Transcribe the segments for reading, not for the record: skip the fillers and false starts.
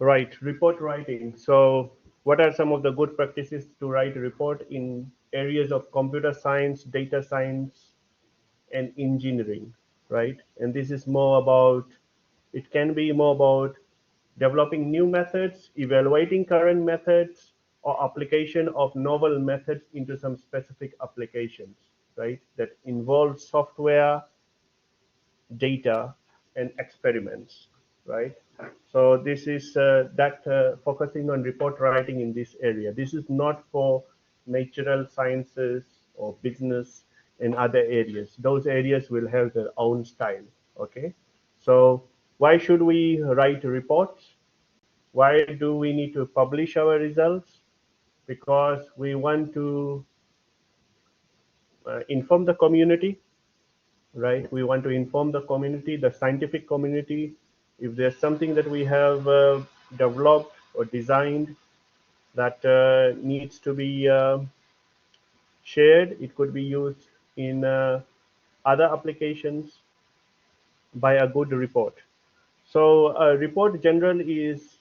Right, report writing. So, what are some of the good practices to write a report in areas of computer science, data science, and engineering, right? And this is more about, it can be more about developing new methods, evaluating current methods, or application of novel methods into some specific applications, right? That involve software, data, and experiments, right? So this is that focusing on report writing in this area. This is not for natural sciences or business and other areas. Those areas will have their own style. Okay. So why should we write reports? Why do we need to publish our results? Because we want to inform the community, right? We want to inform the community, the scientific community, if there's something that we have developed or designed that needs to be shared. It could be used in other applications by a good report. So a report generally is,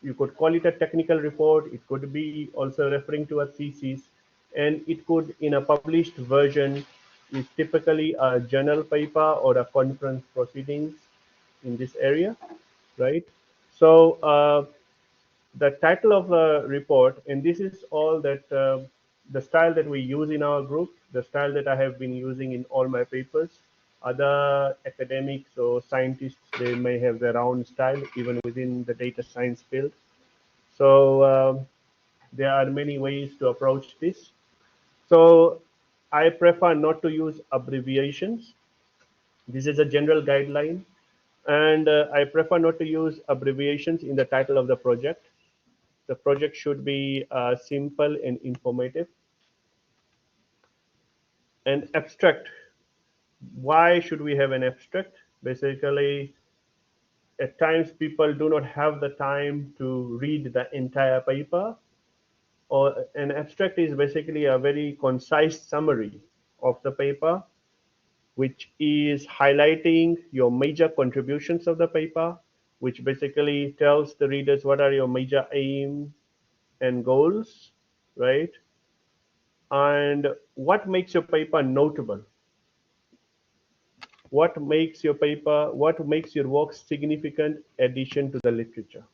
you could call it a technical report. It could be also referring to a thesis, and it could, in a published version, is typically a journal paper or a conference proceedings in this area, right? So the title of the report, and this is all that the style that we use in our group, the style that I have been using in all my papers. Other academics or scientists, they may have their own style, even within the data science field. So there are many ways to approach this. So I prefer not to use abbreviations. This is a general guideline. And I prefer not to use abbreviations in the title of the project. The project should be simple and informative. And abstract. Why should we have an abstract? Basically, at times people do not have the time to read the entire paper, or an abstract is basically a very concise summary of the paper, which is highlighting your major contributions of the paper, which basically tells the readers what are your major aims and goals, right? And what makes your paper notable, what makes your work significant addition to the literature,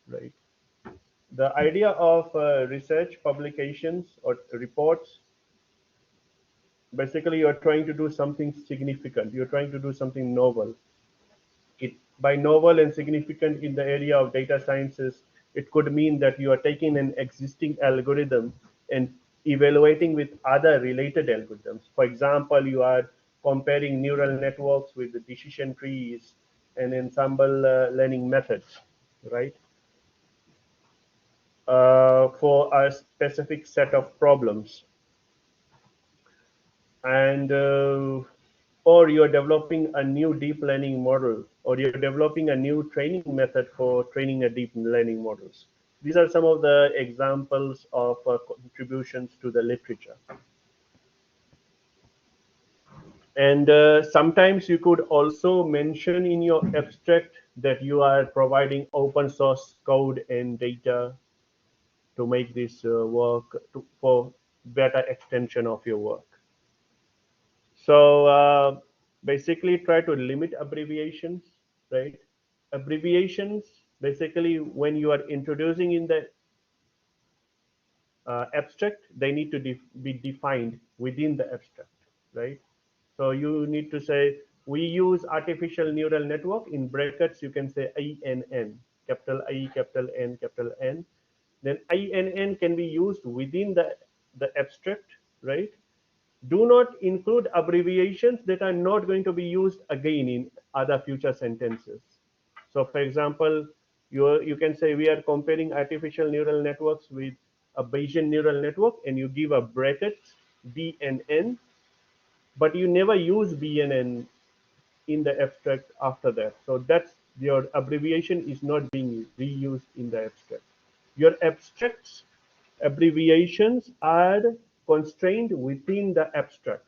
right? The idea of research publications or reports, basically you're trying to do something significant, you're trying to do something novel. It, by novel and significant in the area of data sciences, it could mean that you are taking an existing algorithm and evaluating with other related algorithms. For example, you are comparing neural networks with the decision trees and ensemble learning methods, right? For a specific set of problems. And or you're developing a new deep learning model, or you're developing a new training method for training a deep learning models. These are some of the examples of contributions to the literature. And sometimes you could also mention in your abstract that you are providing open source code and data to make this work for better extension of your work. So basically try to limit abbreviations, right? Abbreviations, basically when you are introducing in the abstract, they need to be defined within the abstract, right? So you need to say, we use artificial neural network, in brackets, you can say INN, capital I, capital N, capital N. Then INN can be used within the abstract, right? Do not include abbreviations that are not going to be used again in other future sentences. So for example, you can say we are comparing artificial neural networks with a Bayesian neural network, and you give a bracket B and N, but you never use B and N in the abstract after that. So that's, your abbreviation is not being reused in the abstract. Your abstracts abbreviations are constrained within the abstract.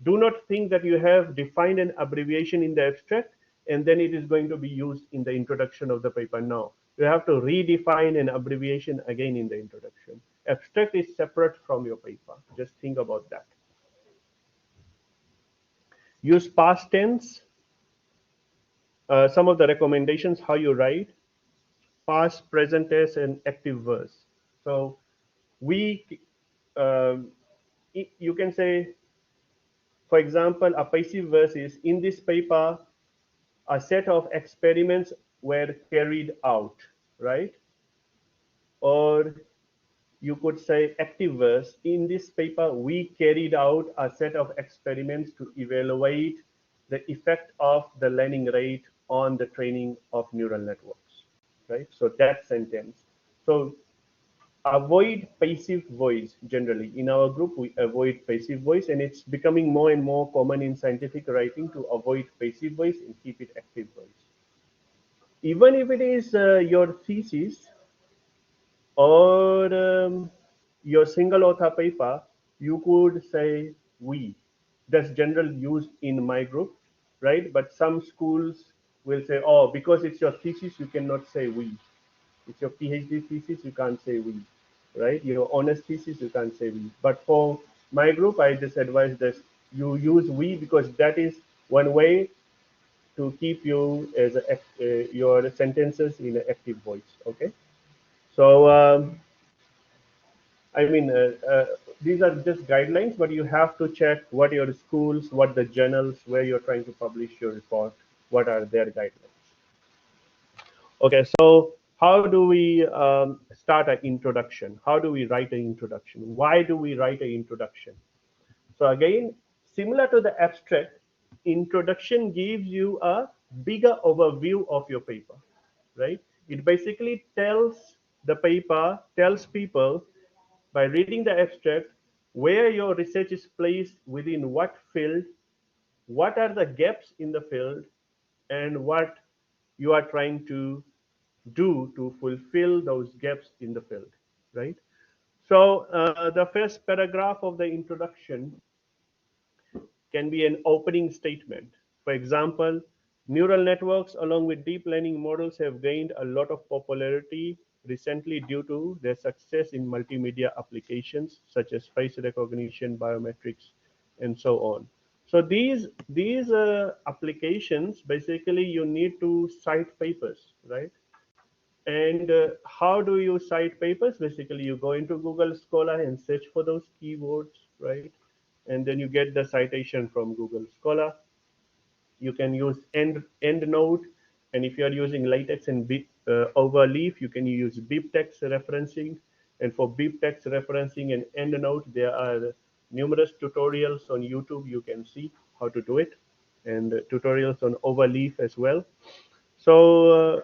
Do not think that you have defined an abbreviation in the abstract and then it is going to be used in the introduction of the paper. No, you have to redefine an abbreviation again in the introduction. Abstract is separate from your paper. Just think about that. Use past tense. Some of the recommendations how you write: past, present tense, and active verse. So we, um, you can say, for example, a passive verse is: in this paper, a set of experiments were carried out, right? Or you could say active verse: in this paper, we carried out a set of experiments to evaluate the effect of the learning rate on the training of neural networks, right? So that sentence. So avoid passive voice. Generally in our group we avoid passive voice, and it's becoming more and more common in scientific writing to avoid passive voice and keep it active voice. Even if it is your thesis or your single author paper, you could say we. That's general used in my group, right? But some schools will say, oh, because it's your thesis you cannot say we. It's your PhD thesis, you can't say we, right? Your honors thesis, you can't say we. But for my group, I just advise that you use we, because that is one way to keep you as your sentences in an active voice. Okay. So I mean, these are just guidelines, but you have to check what your schools, what the journals where you're trying to publish your report, what are their guidelines. Okay, so how do we start an introduction? How do we write an introduction? Why do we write an introduction? So again, similar to the abstract, introduction gives you a bigger overview of your paper, right? It basically tells people by reading the abstract where your research is placed within what field, what are the gaps in the field, and what you are trying to do to fulfill those gaps in the field, right? So the first paragraph of the introduction can be an opening statement. For example, neural networks along with deep learning models have gained a lot of popularity recently due to their success in multimedia applications such as face recognition, biometrics, and so on. So these applications, basically you need to cite papers, right? And how do you cite papers? Basically, you go into Google Scholar and search for those keywords, right? And then you get the citation from Google Scholar. You can use EndNote, and if you are using LaTeX and Overleaf, you can use BibTeX referencing. And for BibTeX referencing and EndNote, there are numerous tutorials on YouTube. You can see how to do it, and tutorials on Overleaf as well. So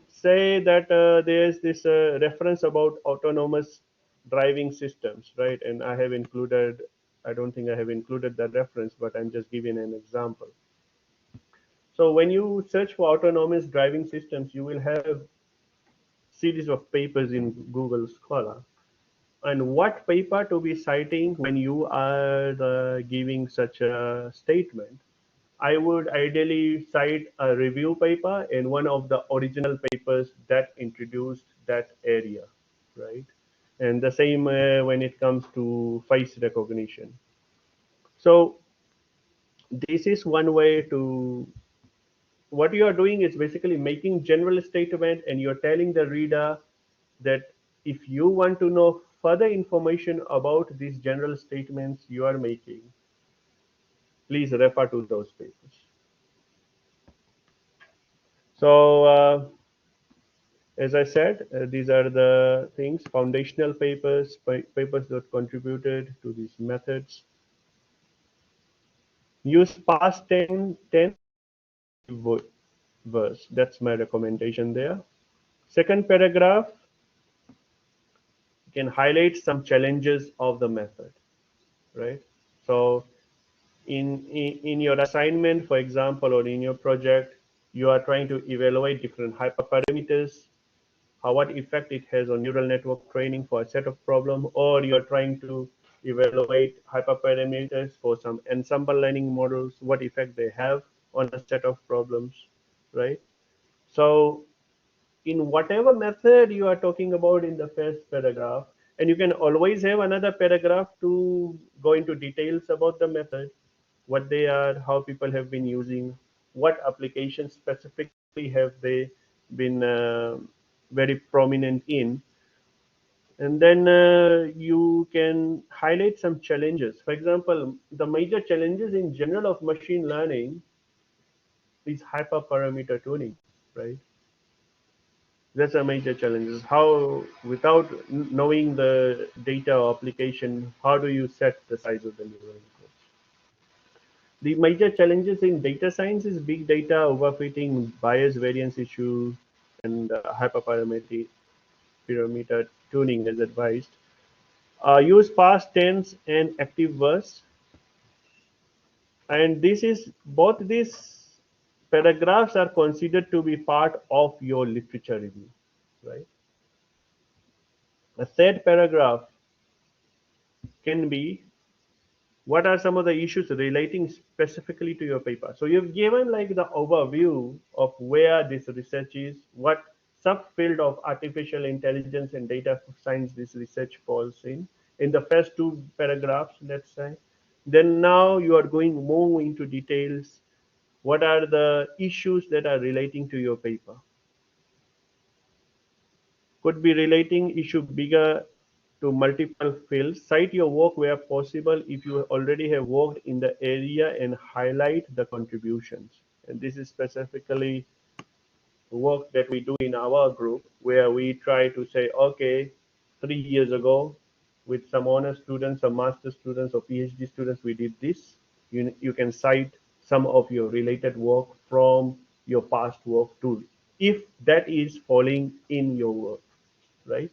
say that there's this reference about autonomous driving systems, right? And I have included, I don't think I have included that reference, but I'm just giving an example. So when you search for autonomous driving systems, you will have series of papers in Google Scholar. And what paper to be citing when you are giving such a statement? I would ideally cite a review paper and one of the original papers that introduced that area, right? And the same when it comes to face recognition. So this is one way to, what you are doing is basically making general statement, and you're telling the reader that if you want to know further information about these general statements you are making, please refer to those papers. So as I said, these are the things, foundational papers, papers that contributed to these methods. Use past tense verse. That's my recommendation there. Second paragraph can highlight some challenges of the method, right? So in your assignment, for example, or in your project, you are trying to evaluate different hyperparameters, how what effect it has on neural network training for a set of problem, or you're trying to evaluate hyperparameters for some ensemble learning models, what effect they have. on a set of problems, right? So in whatever method you are talking about in the first paragraph, and you can always have another paragraph to go into details about the method, what they are, how people have been using, what applications specifically have they been very prominent in, and then you can highlight some challenges. For example, the major challenges in general of machine learning is hyperparameter tuning, right? That's a major challenge. Is how, without knowing the data or application, how do you set the size of the neural networks? The major challenges in data science is big data, overfitting, bias variance issue, and hyperparameter parameter tuning as advised. Use past tense and active verbs, and this is both these paragraphs are considered to be part of your literature review, right? A third paragraph can be what are some of the issues relating specifically to your paper. So you've given like the overview of where this research is, what subfield of artificial intelligence and data science this research falls in the first two paragraphs, let's say. Then now you are going more into details. What are the issues that are relating to your paper? Could be relating issue bigger to multiple fields. Cite your work where possible if you already have worked in the area and highlight the contributions. And this is specifically work that we do in our group where we try to say, okay, 3 years ago, with some honor students, some master students, or PhD students, we did this. You can cite some of your related work from your past work too, if that is falling in your work, right?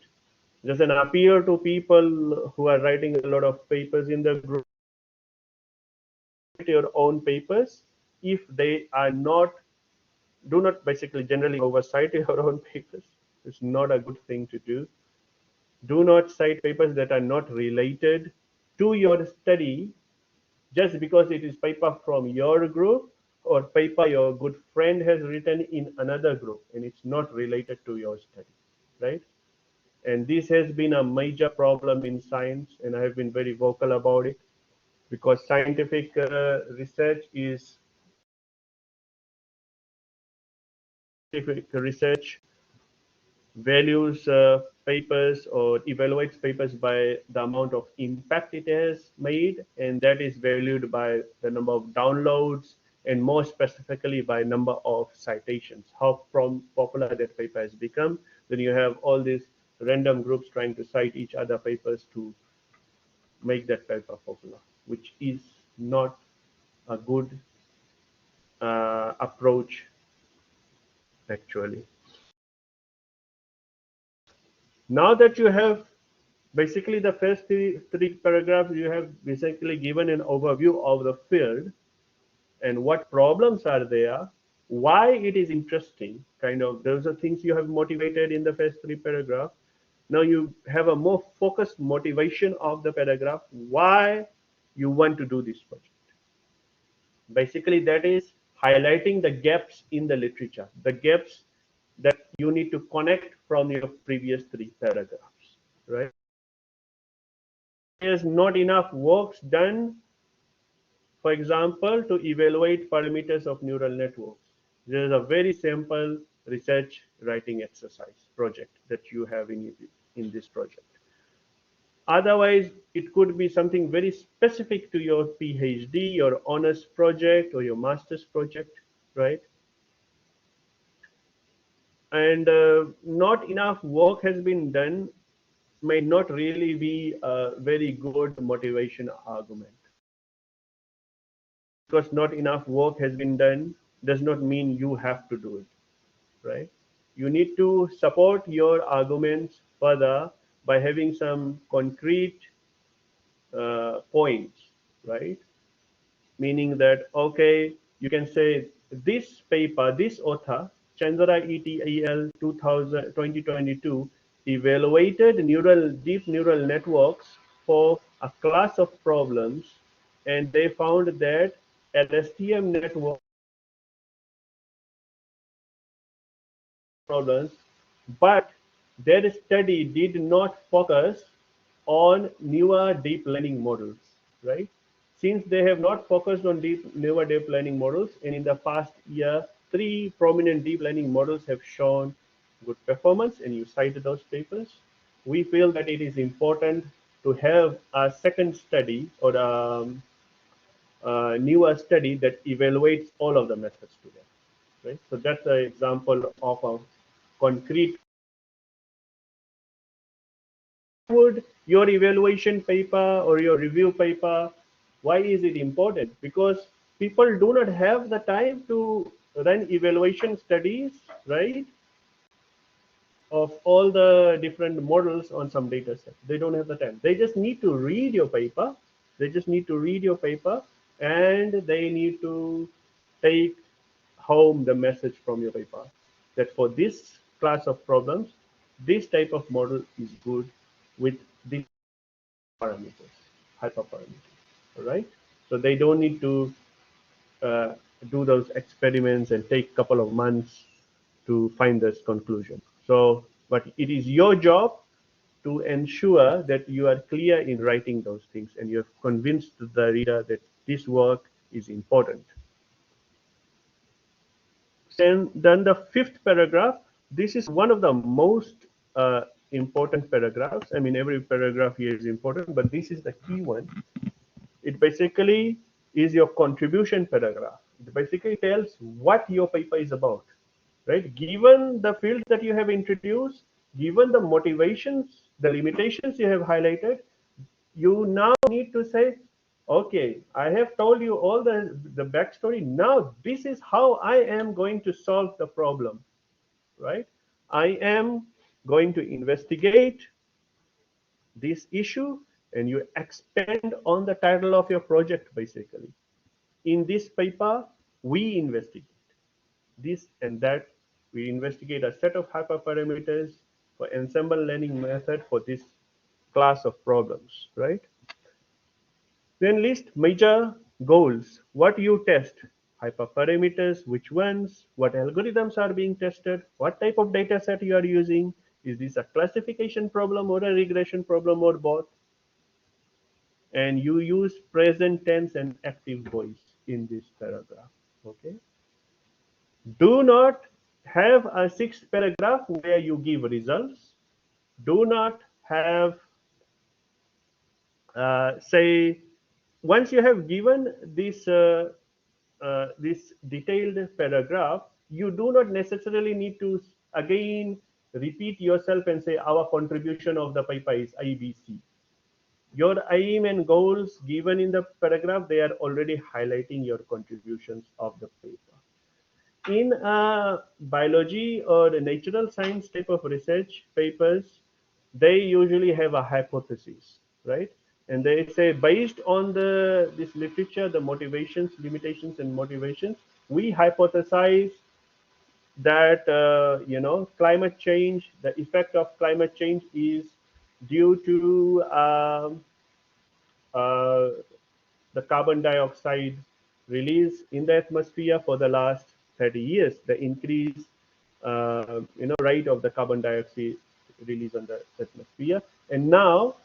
Just an appeal to people who are writing a lot of papers in the group, your own papers. If they are not, do not basically generally oversight your own papers. It's not a good thing to do. Do not cite papers that are not related to your study just because it is paper from your group or paper your good friend has written in another group and it's not related to your study, right? And this has been a major problem in science, and I have been very vocal about it because scientific research is scientific research values papers or evaluates papers by the amount of impact it has made, and that is valued by the number of downloads and more specifically by number of citations, how popular that paper has become. Then you have all these random groups trying to cite each other papers to make that paper popular, which is not a good approach actually. Now that you have basically the first three paragraphs, you have basically given an overview of the field and what problems are there, why it is interesting, kind of those are things you have motivated in the first three paragraphs. Now you have a more focused motivation of the paragraph, why you want to do this project. Basically, that is highlighting the gaps in the literature, the gaps that you need to connect from your previous three paragraphs, right? There's not enough works done, for example, to evaluate parameters of neural networks. There is a very simple research writing exercise project that you have in this project. Otherwise, it could be something very specific to your PhD, your honors project, or your master's project, right? And not enough work has been done may not really be a very good motivation argument. Because not enough work has been done does not mean you have to do it, right? You need to support your arguments further by having some concrete points, right? Meaning that, okay, you can say this paper, this author, Chandra et al. 2022, evaluated deep neural networks for a class of problems, and they found that LSTM network problems, but their study did not focus on newer deep learning models, right? Since they have not focused on newer deep learning models, and in the past year, three prominent deep learning models have shown good performance, and you cited those papers. We feel that it is important to have a second study or a newer study that evaluates all of the methods together, right? So that's an example of a concrete. Would your evaluation paper or your review paper, why is it important? Because people do not have the time to run evaluation studies, right, of all the different models on some data set. They don't have the time. They just need to read your paper. They just need to read your paper, and they need to take home the message from your paper that for this class of problems, this type of model is good with these parameters, hyperparameters. All right. So they don't need to uh, do those experiments and take a couple of months to find this conclusion. So, but it is your job to ensure that you are clear in writing those things and you have convinced the reader that this work is important. Then the fifth paragraph, this is one of the most important paragraphs. I mean, every paragraph here is important, but this is the key one. It basically is your contribution paragraph. It basically tells what your paper is about, right? Given the fields that you have introduced, given the motivations, the limitations you have highlighted, you now need to say, okay, I have told you all the backstory. Now this is how I am going to solve the problem, right? I am going to investigate this issue, and you expand on the title of your project basically. In this paper, we investigate this and that. We investigate a set of hyperparameters for ensemble learning method for this class of problems, right? Then list major goals. What you test, hyperparameters, which ones, what algorithms are being tested, what type of data set you are using, is this a classification problem or a regression problem or both? And you use present tense and active voice in this paragraph. Okay. Do not have a sixth paragraph where you give results. Do not have, say, once you have given this detailed paragraph, you do not necessarily need to again repeat yourself and say our contribution of the paper is ABC. Your aim and goals given in the paragraph, they are already highlighting your contributions of the paper. In biology or the natural science type of research papers, they usually have a hypothesis, right? And they say based on the this literature, the motivations, limitations, and motivations, we hypothesize that climate change, the effect of climate change is due to uh, the carbon dioxide release in the atmosphere for the last 30 years, the increase, rate of the carbon dioxide release on the atmosphere. And now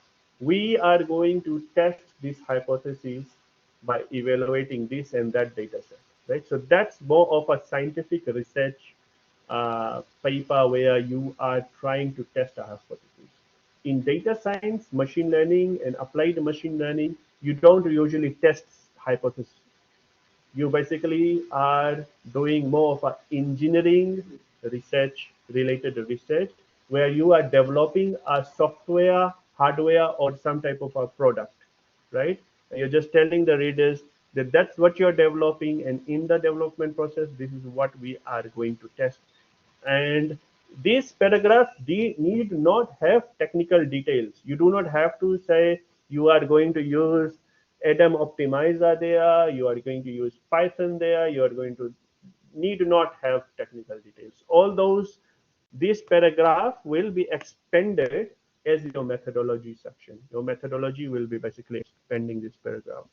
we are going to test this hypothesis by evaluating this and that data set, right? So that's more of a scientific research paper where you are trying to test a hypothesis. In data science, machine learning, and applied machine learning, you don't usually test hypotheses. You basically are doing more of a engineering research, related research, where you are developing a software, hardware, or some type of a product, right? And you're just telling the readers that that's what you're developing, and in the development process, this is what we are going to test. And this paragraph need not have technical details. You do not have to say you are going to use Adam optimizer there, you are going to use Python there, you are going to need not have technical details. All those, this paragraph will be expanded as your methodology section. Your methodology will be basically expanding this paragraph.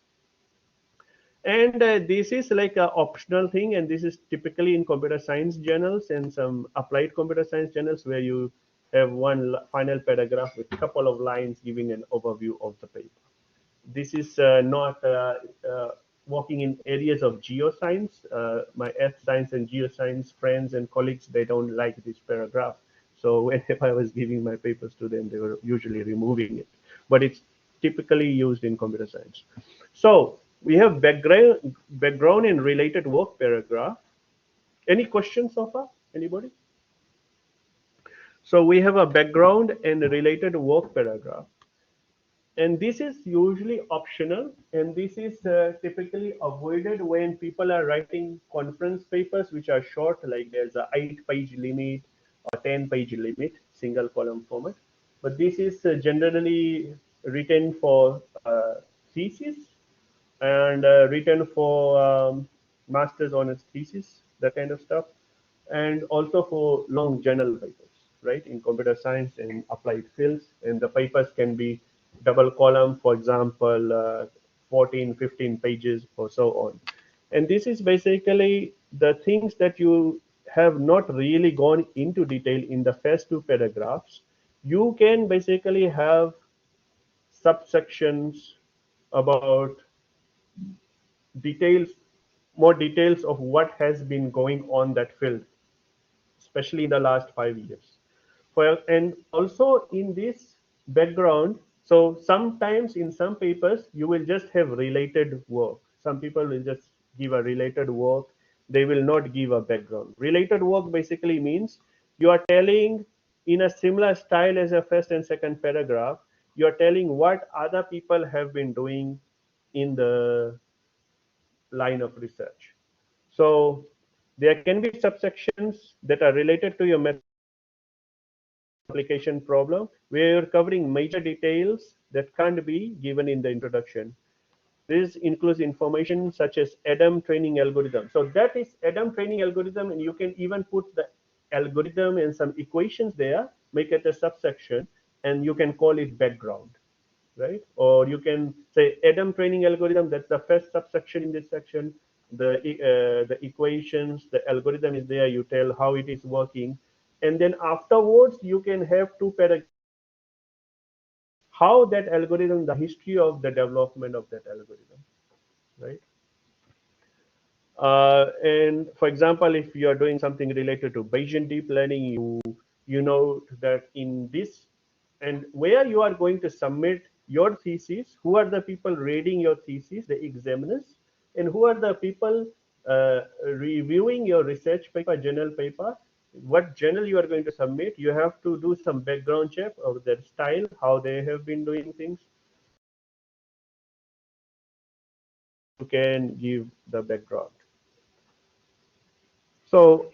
And this is like an optional thing, and this is typically in computer science journals and some applied computer science journals where you have one final paragraph with a couple of lines giving an overview of the paper. This is not working in areas of geoscience. My earth science and geoscience friends and colleagues, they don't like this paragraph. So whenever I was giving my papers to them, they were usually removing it. But it's typically used in computer science. So we have background and related work paragraph. Any questions so far? Anybody? So we have a background and related work paragraph. And this is usually optional, and this is typically avoided when people are writing conference papers which are short, like there's a 8-page limit or 10-page limit, single column format. But this is generally written for thesis and written for master's honors thesis, that kind of stuff, and also for long journal papers, right, in computer science and applied fields. And the papers can be double column, for example, 14, 15 pages or so on. And this is basically the things that you have not really gone into detail in the first two paragraphs. You can basically have subsections about details, more details of what has been going on that field, especially in the last 5 years. And also in this background, so sometimes in some papers you will just have related work. Some people will just give a related work. They will not give a background. Related work basically means you are telling in a similar style as a first and second paragraph. You are telling what other people have been doing in the line of research. So there can be subsections that are related to your application problem where you're covering major details that can't be given in the introduction. This includes information such as ADAM training algorithm. So that is ADAM training algorithm, and you can even put the algorithm and some equations there, make it a subsection, and you can call it background, right? Or you can say ADAM training algorithm, that's the first subsection in this section. The equations, the algorithm is there, you tell how it is working. And then afterwards, you can have two paragraphs, how that algorithm, the history of the development of that algorithm, right? And for example, if you are doing something related to Bayesian deep learning, you know that in this and where you are going to submit your thesis, who are the people reading your thesis, the examiners, and who are the people reviewing your research paper, journal paper, what journal you are going to submit. You have to do some background check of their style, how they have been doing things. You can give the background. So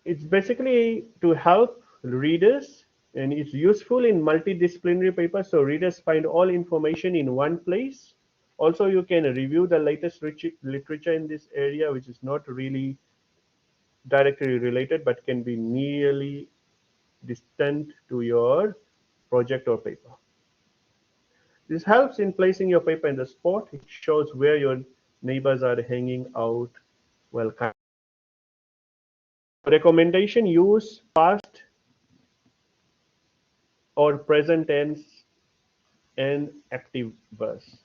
it's basically to help readers, and it's useful in multidisciplinary papers, so readers find all information in one place. Also, you can review the latest literature in this area, which is not really directly related but can be nearly distant to your project or paper. This helps in placing your paper in the spot. It shows where your neighbors are hanging out. Well, recommendation: use past or present tense and active verse.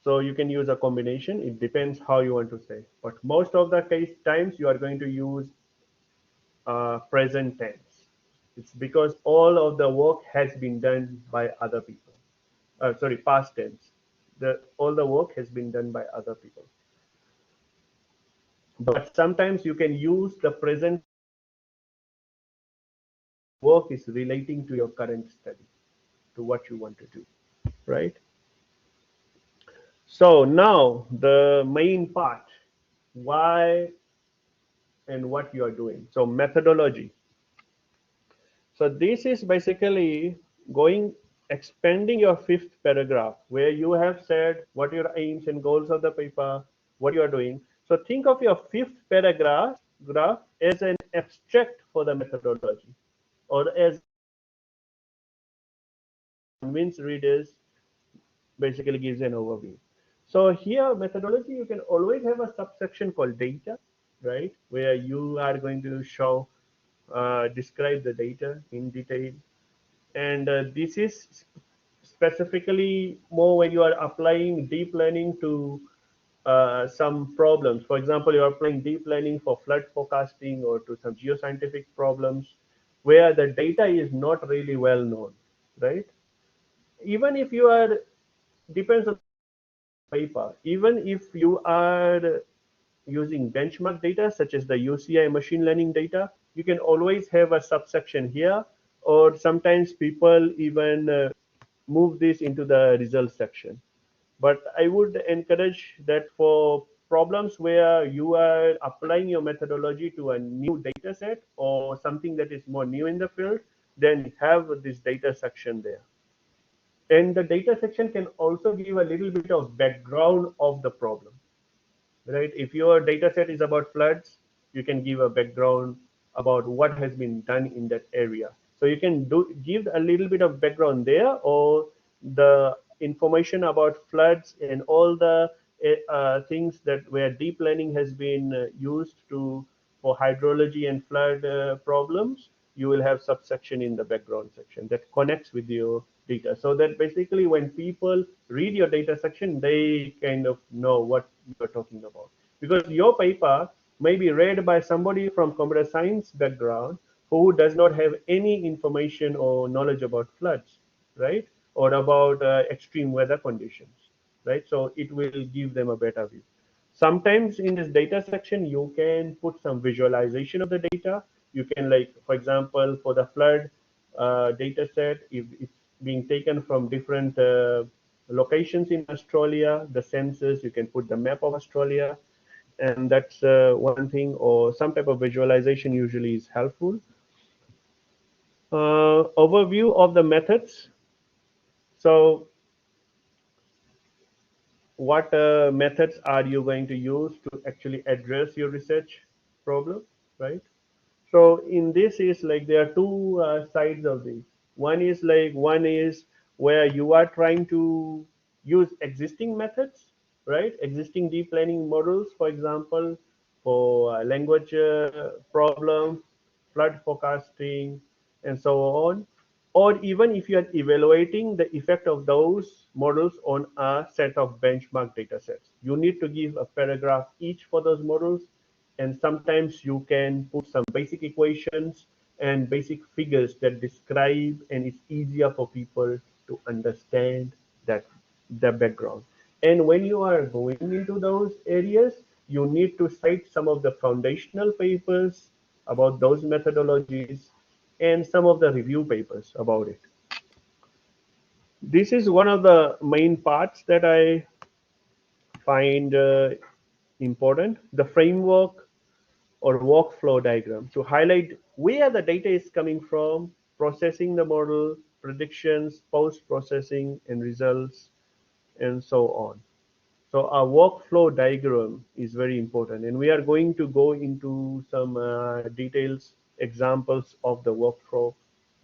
So you can use a combination. It depends how you want to say. But most of the case times you are going to use present tense. It's because all of the work has been done by other people. Sorry, past tense. All the work has been done by other people. But sometimes you can use the present work is relating to your current study, to what you want to do, right? So now the main part, why and what you are doing. So methodology. So this is basically going expanding your fifth paragraph where you have said what your aims and goals of the paper, what you are doing. So think of your fifth paragraph graph as an abstract for the methodology, or as convince readers, basically gives an overview. So here methodology, you can always have a subsection called data, right? Where you are going to show, describe the data in detail. And this is specifically more when you are applying deep learning to some problems. For example, you are applying deep learning for flood forecasting or to some geoscientific problems where the data is not really well known, right? Even if you are, depends on paper, even if you are using benchmark data such as the UCI machine learning data, you can always have a subsection here, or sometimes people even move this into the results section. But I would encourage that for problems where you are applying your methodology to a new data set or something that is more new in the field, then have this data section there. And the data section can also give a little bit of background of the problem, right? If your data set is about floods, you can give a background about what has been done in that area. So you can give a little bit of background there, or the information about floods and all the things that where deep learning has been used to for hydrology and flood problems. You will have subsection in the background section that connects with your data, so that basically when people read your data section, they kind of know what you're talking about. Because your paper may be read by somebody from computer science background who does not have any information or knowledge about floods, right? Or about extreme weather conditions, right? So it will give them a better view. Sometimes in this data section, you can put some visualization of the data. You can, like, for example, for the flood data set, if it's being taken from different locations in Australia, the census, you can put the map of Australia, and that's one thing, or some type of visualization usually is helpful. Overview of the methods. So what methods are you going to use to actually address your research problem, right? So in this is like there are two sides of this. One is where you are trying to use existing methods, right? Existing deep learning models, for example, for language problems, flood forecasting, and so on. Or even if you are evaluating the effect of those models on a set of benchmark data sets, you need to give a paragraph each for those models, and sometimes you can put some basic equations and basic figures that describe, and it's easier for people to understand that the background. And when you are going into those areas, you need to cite some of the foundational papers about those methodologies and some of the review papers about it. This is one of the main parts that I find important, the framework or workflow diagram to highlight where the data is coming from, processing the model, predictions, post-processing, and results, and so on. So our workflow diagram is very important, and we are going to go into some details, examples of the workflow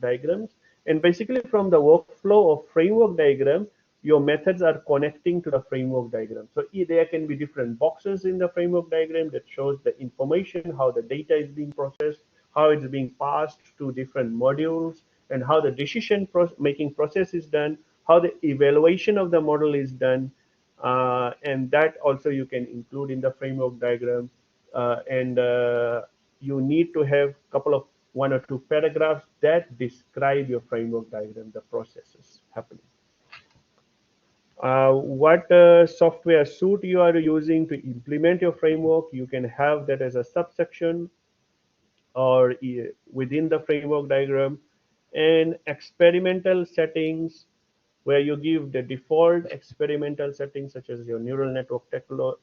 diagrams. And basically from the workflow or framework diagram, your methods are connecting to the framework diagram. So there can be different boxes in the framework diagram that shows the information, how the data is being processed, how it's being passed to different modules, and how the decision making process is done, how the evaluation of the model is done, and that also you can include in the framework diagram. And you need to have a couple of one or two paragraphs that describe your framework diagram, the processes happening. What software suite you are using to implement your framework, you can have that as a subsection or within the framework diagram. And experimental settings, where you give the default experimental settings such as your neural network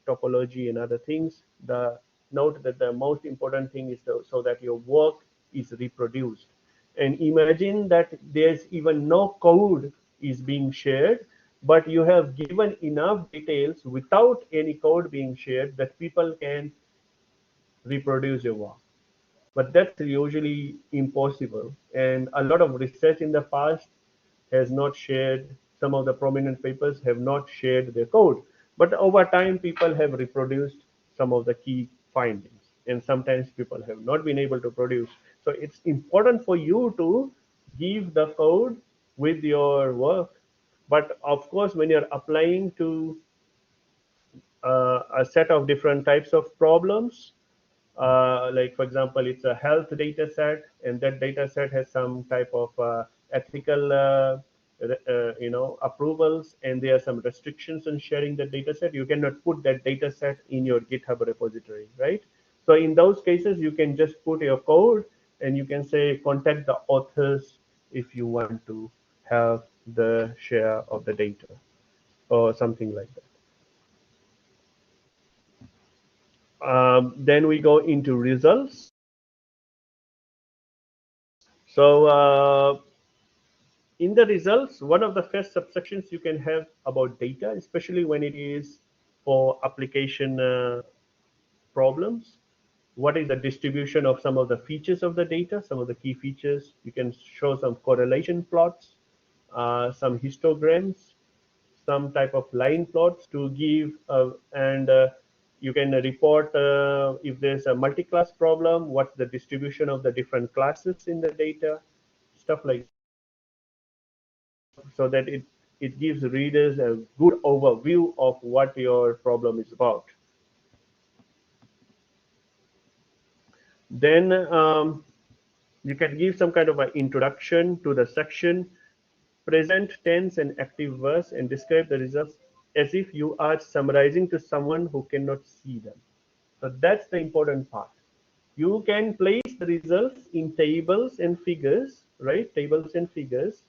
topology and other things. The note that the most important thing is so that your work is reproduced. And imagine that there's even no code is being shared, but you have given enough details without any code being shared that people can reproduce your work. But that's usually impossible. And a lot of research in the past has not shared, some of the prominent papers have not shared their code. But over time, people have reproduced some of the key findings, and sometimes people have not been able to produce. So it's important for you to give the code with your work. But of course, when you're applying to a set of different types of problems, like for example, it's a health data set, and that data set has some type of ethical approvals, and there are some restrictions on sharing the data set. You cannot put that data set in your GitHub repository, right? So in those cases, you can just put your code, and you can say contact the authors if you want to have the share of the data or something like that. Then we go into results. So in the results, one of the first subsections you can have about data, especially when it is for application problems. What is the distribution of some of the features of the data, some of the key features? You can show some correlation plots, some histograms, some type of line plots to give, and you can report if there's a multi-class problem, what's the distribution of the different classes in the data, stuff like so that it gives readers a good overview of what your problem is about. Then you can give some kind of an introduction to the section, present tense and active verbs, and describe the results as if you are summarizing to someone who cannot see them. So that's the important part. You can place the results in tables and figures, right? Tables and figures,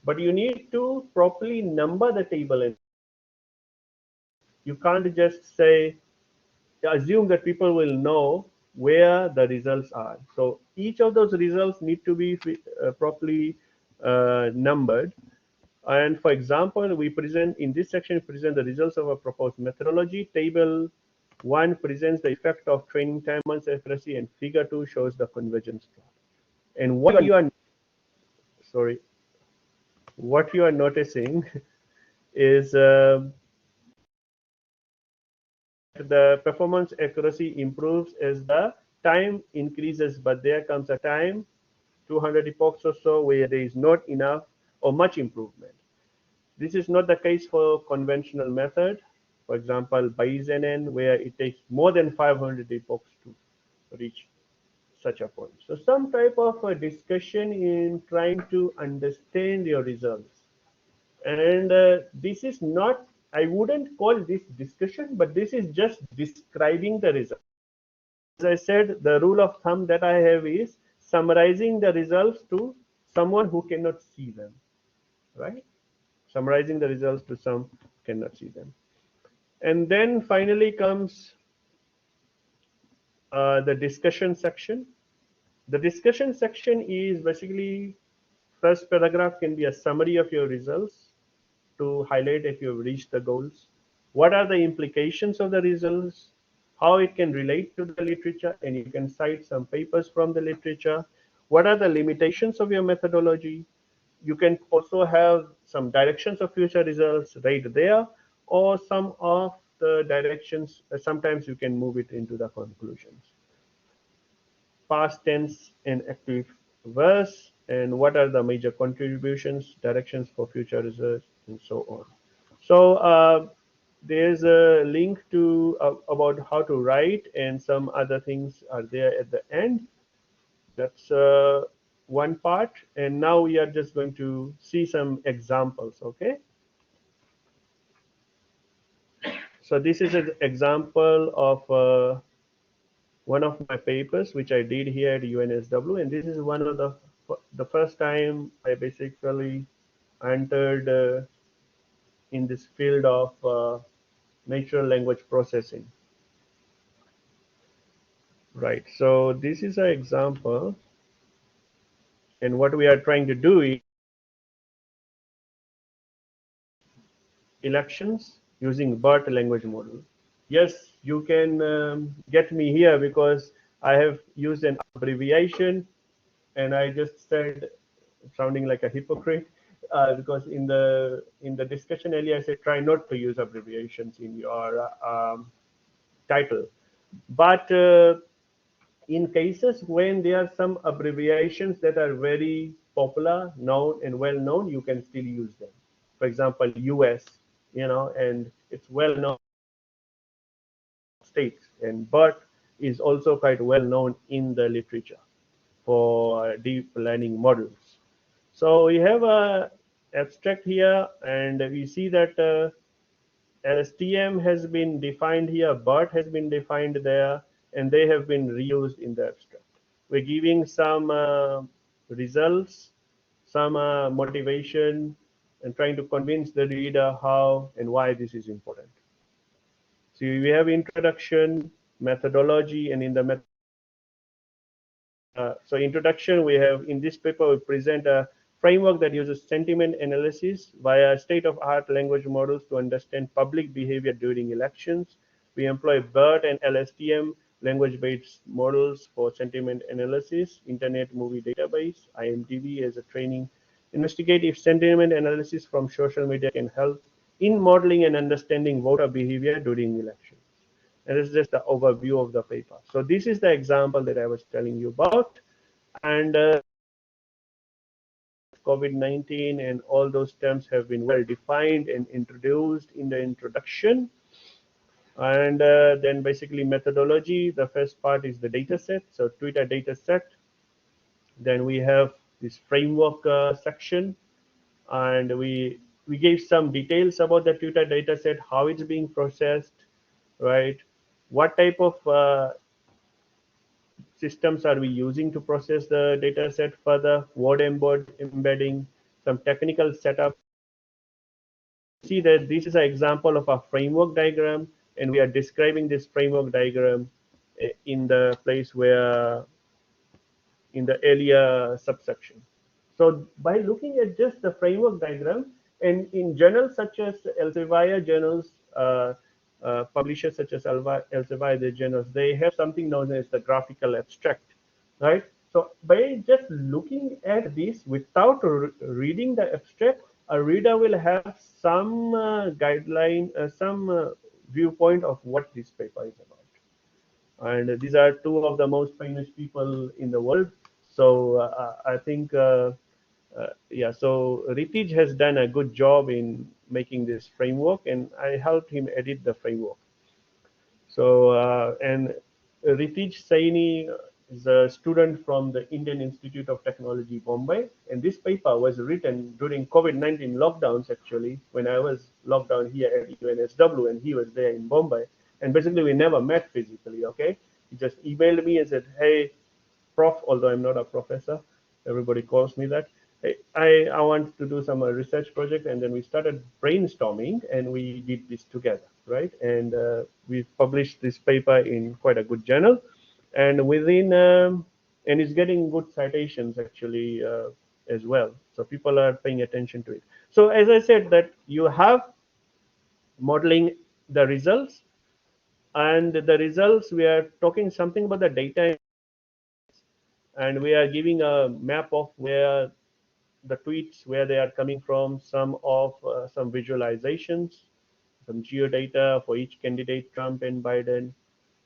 but you need to properly number the table, and you can't just say assume that people will know where the results are. So each of those results need to be properly numbered. And for example, we present in this section, we present the results of a proposed methodology. Table 1 presents the effect of training time on accuracy, and figure 2 shows the convergence plot. And what you are noticing is the performance accuracy improves as the time increases, but there comes a time, 200 epochs or so, where there is not enough or much improvement. This is not the case for conventional method. For example, Bayesian, where it takes more than 500 epochs to reach such a point. So some type of a discussion in trying to understand your results. And this is not, I wouldn't call this discussion, but this is just describing the results. As I said, the rule of thumb that I have is summarizing the results to someone who cannot see them, right? Summarizing the results to some who cannot see them. And then finally comes the discussion section. The discussion section is basically first paragraph can be a summary of your results to highlight if you've reached the goals. What are the implications of the results? How it can relate to the literature, and you can cite some papers from the literature. What are the limitations of your methodology? You can also have some directions of future results right there, or some of the directions. Sometimes you can move it into the conclusions. Past tense and active verse, and what are the major contributions, directions for future research, and so on. So there's a link to about how to write, and some other things are there at the end. That's one part, and now we are just going to see some examples. Okay, so this is an example of one of my papers which I did here at UNSW, and this is one of the first time I basically entered in this field of natural language processing. Right. So this is an example, and what we are trying to do is elections using BERT language model. Yes, you can get me here because I have used an abbreviation, and I just said, sounding like a hypocrite, because in the discussion earlier, I said try not to use abbreviations in your title. But in cases when there are some abbreviations that are very popular, known, and well known, you can still use them. For example, US, and it's well known states, and BERT is also quite well known in the literature for deep learning models. So we have a abstract here, and we see that LSTM has been defined here, BERT has been defined there, and they have been reused in the abstract. We're giving some results, some motivation, and trying to convince the reader how and why this is important. So we have introduction, methodology, and in the so introduction, we have in this paper, we present a framework that uses sentiment analysis via state-of-art language models to understand public behavior during elections. We employ BERT and LSTM language-based models for sentiment analysis, Internet Movie Database, IMDb as a training. Investigate if sentiment analysis from social media can help in modeling and understanding voter behavior during elections. And this is just the overview of the paper. So this is the example that I was telling you about. And COVID-19 and all those terms have been well defined and introduced in the introduction. And then basically methodology, the first part is the data set. So Twitter data set. Then we have this framework section. And we gave some details about the Twitter data set, how it's being processed, right? What type of systems are we using to process the data set further, word embedding, some technical setup. See that this is an example of a framework diagram, and we are describing this framework diagram in the place where in the earlier subsection. So by looking at just the framework diagram, and in journals such as Elsevier journals, publishers such as Elsevier, the journals, they have something known as the graphical abstract, right? So by just looking at this without reading the abstract, a reader will have some guideline, some viewpoint of what this paper is about. And these are two of the most famous people in the world. So I think, yeah, so Ritij has done a good job in making this framework, and I helped him edit the framework. So, and Ritij Saini is a student from the Indian Institute of Technology, Bombay. And this paper was written during COVID-19 lockdowns, actually, when I was locked down here at UNSW and he was there in Bombay. And basically, we never met physically, okay? He just emailed me and said, hey, prof, although I'm not a professor, everybody calls me that. I want to do some research project, and then we started brainstorming, and we did this together, right? And we published this paper in quite a good journal, and and it's getting good citations actually as well. So people are paying attention to it. So as I said, that you have modeling the results, and the results we are talking something about the data, and we are giving a map of where the tweets, where they are coming from, some visualizations, some geodata for each candidate, Trump and Biden.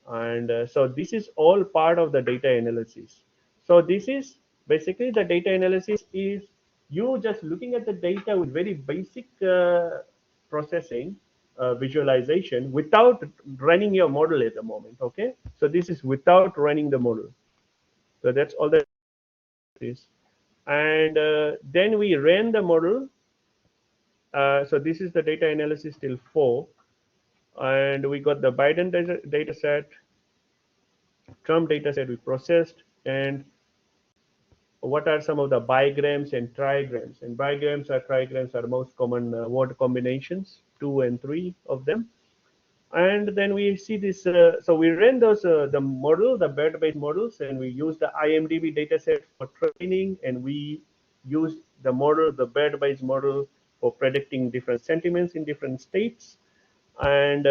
And so this is all part of the data analysis. So this is basically the data analysis is you just looking at the data with very basic processing, visualization without running your model at the moment. Okay, so this is without running the model. So that's all that is. And then we ran the model. So this is the data analysis till 4. And we got the Biden data set, Trump data set we processed, and what are some of the bigrams and trigrams. And bigrams or trigrams are most common word combinations, 2 and 3 of them. And then we see this, so we ran those, the model, the BERT-based models, and we used the IMDb dataset for training, and we used the model, the BERT-based model, for predicting different sentiments in different states. And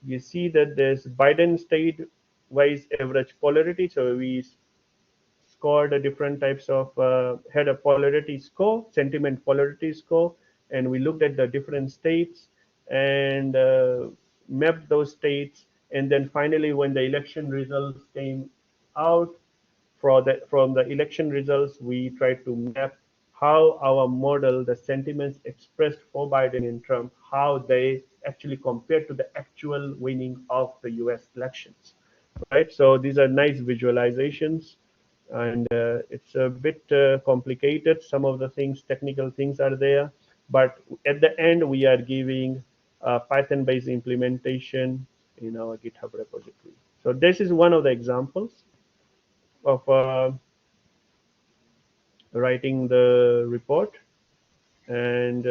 you see that there's Biden state-wise average polarity. So we scored different types of had a polarity score, sentiment polarity score, and we looked at the different states and mapped those states. And then finally, when the election results came out, from the election results, we tried to map how our model, the sentiments expressed for Biden and Trump, how they actually compare to the actual winning of the U.S. elections, right? So these are nice visualizations, and it's a bit complicated. Some of the things, technical things are there, but at the end, we are giving a Python-based implementation in our GitHub repository. So this is one of the examples of writing the report, and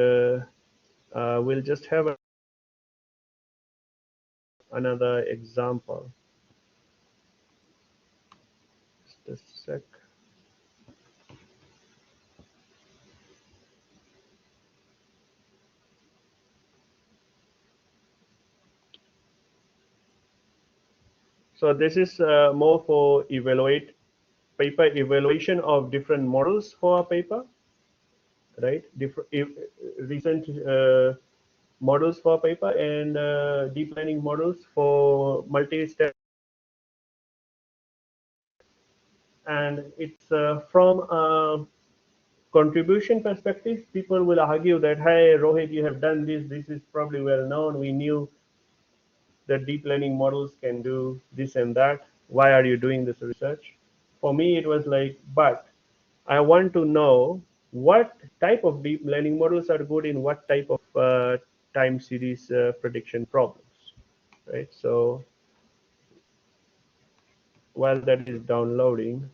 we'll just have another example. Just a sec. So this is more for paper evaluation of different models for a paper, right? Different recent models for paper and deep learning models for multi-step, and it's from a contribution perspective. People will argue that, hey, Rohit, you have done this. This is probably well known. We knew that deep learning models can do this and that. Why are you doing this research? For me, it was like, but I want to know what type of deep learning models are good in what type of time series prediction problems, right? So while that is downloading,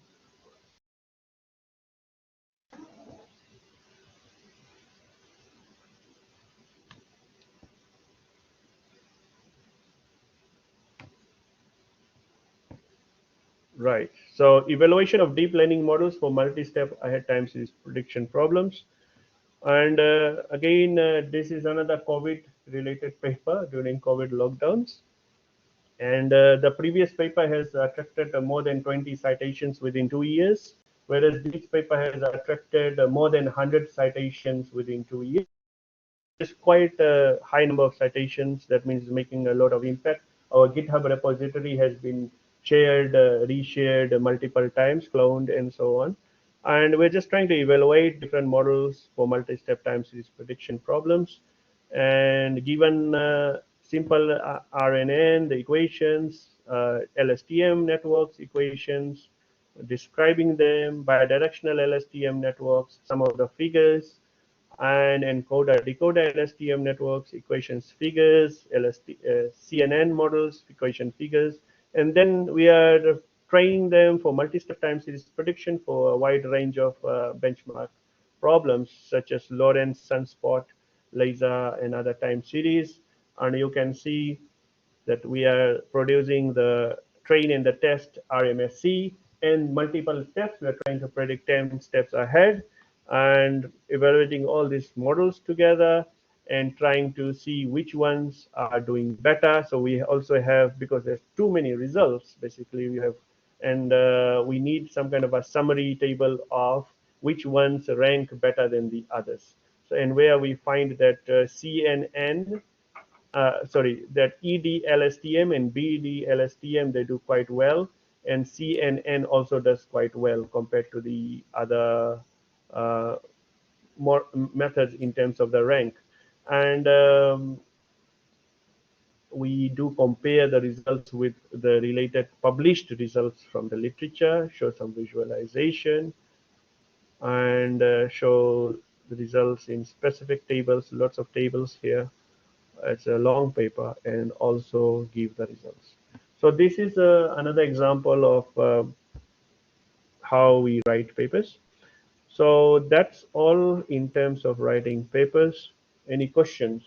right? So evaluation of deep learning models for multi-step ahead time series prediction problems. And again, this is another COVID-related paper during COVID lockdowns. And the previous paper has attracted more than 20 citations within 2 years, whereas this paper has attracted more than 100 citations within 2 years. It's quite a high number of citations. That means making a lot of impact. Our GitHub repository has been shared, reshared multiple times, cloned, and so on. And we're just trying to evaluate different models for multi-step time series prediction problems. And given simple RNN, the equations, LSTM networks equations, describing them, bidirectional LSTM networks, some of the figures, and encoder decoder LSTM networks, equations figures, CNN models, equation figures, and then we are training them for multi-step time series prediction for a wide range of benchmark problems such as Lorentz, sunspot, LISA, and other time series. And you can see that we are producing the train and the test RMSC and multiple steps. We are trying to predict 10 steps ahead and evaluating all these models together and trying to see which ones are doing better. So we also have, because there's too many results, basically we have, and we need some kind of a summary table of which ones rank better than the others. So, and where we find that CNN that ED-LSTM and BD-LSTM, they do quite well, and CNN also does quite well compared to the other uh, more methods in terms of the rank. And we do compare the results with the related published results from the literature, show some visualization, and show the results in specific tables, lots of tables here. It's a long paper, and also give the results. So this is another example of how we write papers. So that's all in terms of writing papers. Any questions?